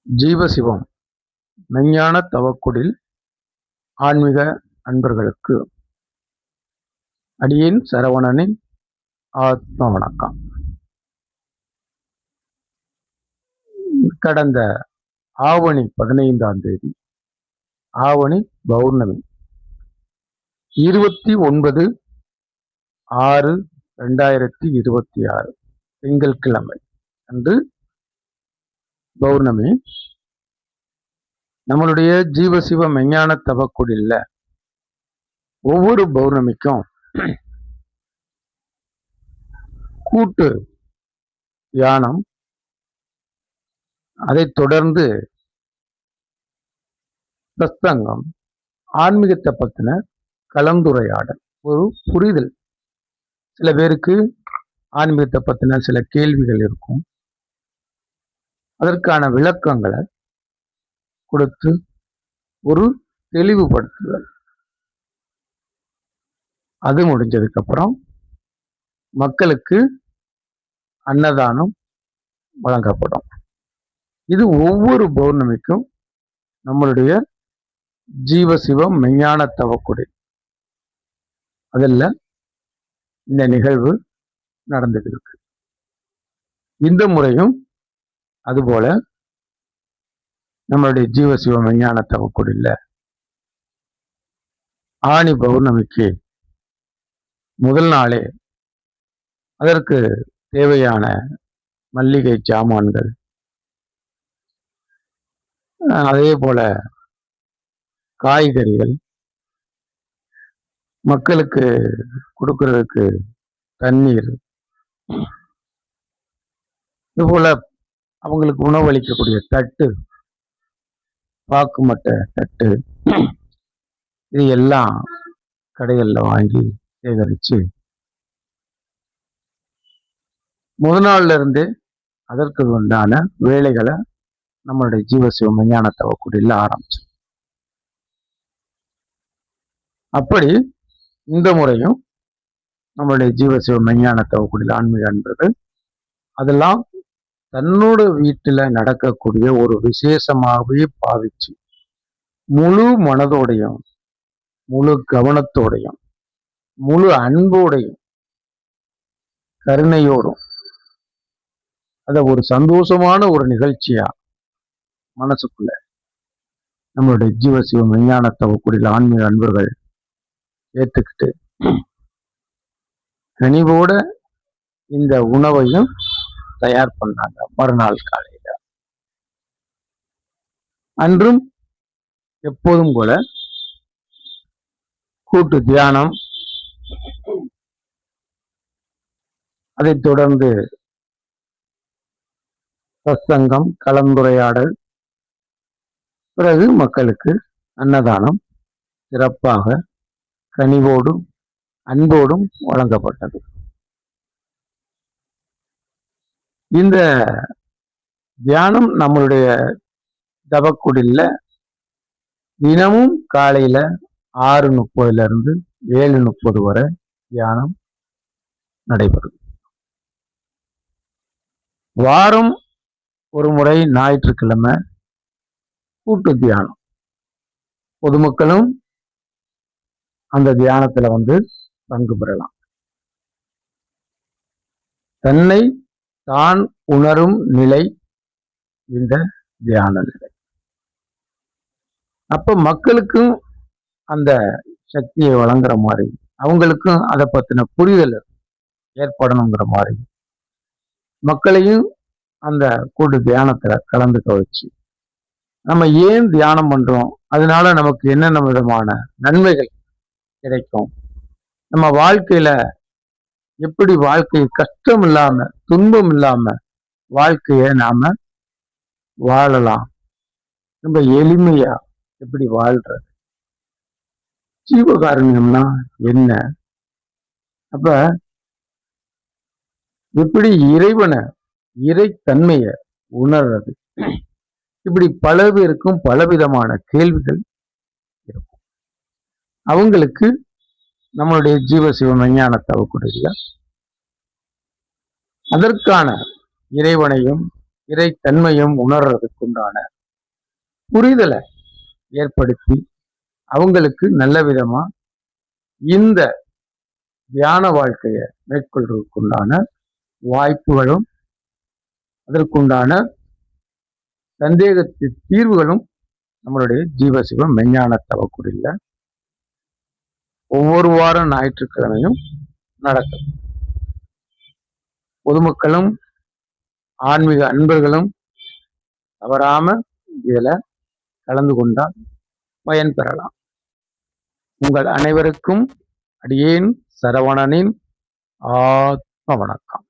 ஜீவசிவம் மெஞ்ஞான தவக்குடில் ஆன்மீக அன்பர்களுக்கு அடியேன் சரவணனின் ஆத்ம வணக்கம். கடந்த ஆவணி 15ஆம் தேதி ஆவணி பௌர்ணமி 29/6/2026 திங்கட்கிழமை அன்று பௌர்ணமி. நம்மளுடைய ஜீவசிவ மெஞ்ஞான தவக்குடில்ல ஒவ்வொரு பௌர்ணமிக்கும் கூட்டு தியானம், அதைத் தொடர்ந்து சத்சங்கம், ஆன்மீகத்தை பத்தின கலந்துரையாடல், ஒரு புரிதல். சில பேருக்கு ஆன்மீகத்தை பத்தின சில கேள்விகள் இருக்கும், அதற்கான விளக்கங்களை கொடுத்து ஒரு தெளிவுபடுத்துதல். அது முடிஞ்சதுக்கு அப்புறம் மக்களுக்கு அன்னதானம் வழங்கப்படும். இது ஒவ்வொரு பௌர்ணமிக்கும் நம்மளுடைய ஜீவசிவம் மெஞ்ஞான தவக்குடி அதில் இந்த நிகழ்வு நடந்துட்டு இருக்கு. இந்த முறையும் அதுபோல நம்மளுடைய ஜீவசிவ மெஞ்ஞான தவக்குடியில் ஆணி பௌர்ணமிக்கு முதல் நாளே அதற்கு தேவையான மல்லிகை சாமான்கள், அதே போல காய்கறிகள், மக்களுக்கு கொடுக்கறதுக்கு தண்ணீர், இதுபோல அவங்களுக்கு உணவளிக்கக்கூடிய தட்டு, பாக்குமட்டை தட்டு, இது எல்லாம் கடைகளில் வாங்கி சேகரித்து முதல் நாள்ல இருந்தே அதற்கு உண்டான வேலைகளை நம்மளுடைய ஜீவசிவ மெஞ்ஞான தவக்குடியில் ஆரம்பிச்சு. அப்படி இந்த முறையும் நம்மளுடைய ஜீவசிவ மெஞ்ஞான தவக்குடியில் ஆன்மீக அன்பர்கள் அதெல்லாம் தன்னோட வீட்டில் நடக்கக்கூடிய ஒரு விசேஷமாகவே பாவிச்சு முழு மனதோடையும் முழு கவனத்தோடையும் முழு அன்போடையும் கருணையோடும் அத ஒரு சந்தோஷமான ஒரு நிகழ்ச்சியா மனசுக்குள்ள நம்மளுடைய ஜீவசிவ மெஞ்ஞான தவக்குடியில் ஆன்மீக அன்பர்கள் ஏத்துக்கிட்டு கனிவோட இந்த உணவையும் தயார் பண்ணாங்க. மறுநாள் காலையில அன்றும் எப்போதும் போல கூட்டு தியானம், அதைத் தொடர்ந்து சத்சங்கம், கலந்துரையாடல், பிறகு மக்களுக்கு அன்னதானம் சிறப்பாக கனிவோடும் அன்போடும் வழங்கப்பட்டது. இந்த தியானம் நம்மளுடைய தவக்குடில்ல தினமும் காலையில 6:30 7:30 வரை தியானம் நடைபெறும். வாரம் ஒரு முறை ஞாயிற்றுக்கிழமை கூட்டு தியானம், பொதுமக்களும் அந்த தியானத்துல பங்கு பெறலாம். தன்னை தான் உணரும் நிலை இந்த தியான நிலை. அப்ப மக்களுக்கும் அந்த சக்தியை வழங்குற மாதிரி, அவங்களுக்கும் அதை பத்தின புரிதல் ஏற்படணுங்கிற மாதிரி மக்களையும் அந்த கூட்டு தியானத்துல கலந்துக்க வச்சு, நம்ம ஏன் தியானம் பண்றோம், அதனால நமக்கு என்னென்ன விதமான நன்மைகள் கிடைக்கும், நம்ம வாழ்க்கையில எப்படி வாழ்க்கை கஷ்டம் இல்லாம துன்பம் இல்லாம வாழ்க்கைய நாம வாழலாம், ரொம்ப எளிமையா எப்படி வாழ்றது, ஜீவகாருண்யம்னா என்ன, அப்ப எப்படி இறைவனை இறைத்தன்மைய உணர்றது, இப்படி பல பேருக்கும் பலவிதமான கேள்விகள் இருக்கும். அவங்களுக்கு நம்மளுடைய ஜீவசிவ மெஞ்ஞான தவக்குடியில் அதற்கான இறைவனையும் இறைத்தன்மையும் உணர்றதுக்குண்டான புரிதலை ஏற்படுத்தி அவங்களுக்கு நல்ல விதமா இந்த தியான வாழ்க்கையை மேற்கொள்வதற்குண்டான வாய்ப்புகளும் அதற்குண்டான சந்தேகத்தின் தீர்வுகளும் நம்மளுடைய ஜீவசிவம் மெஞ்ஞான தவக்குடியில ஒவ்வொரு வாரம் ஞாயிற்றுக்கிழமையும் நடக்கும். பொதுமக்களும் ஆன்மீக அன்பர்களும் தவறாம இதுல கலந்து கொண்டால் பயன் பெறலாம். உங்கள் அனைவருக்கும் அடியேன் சரவணனின் ஆத்ம வணக்கம்.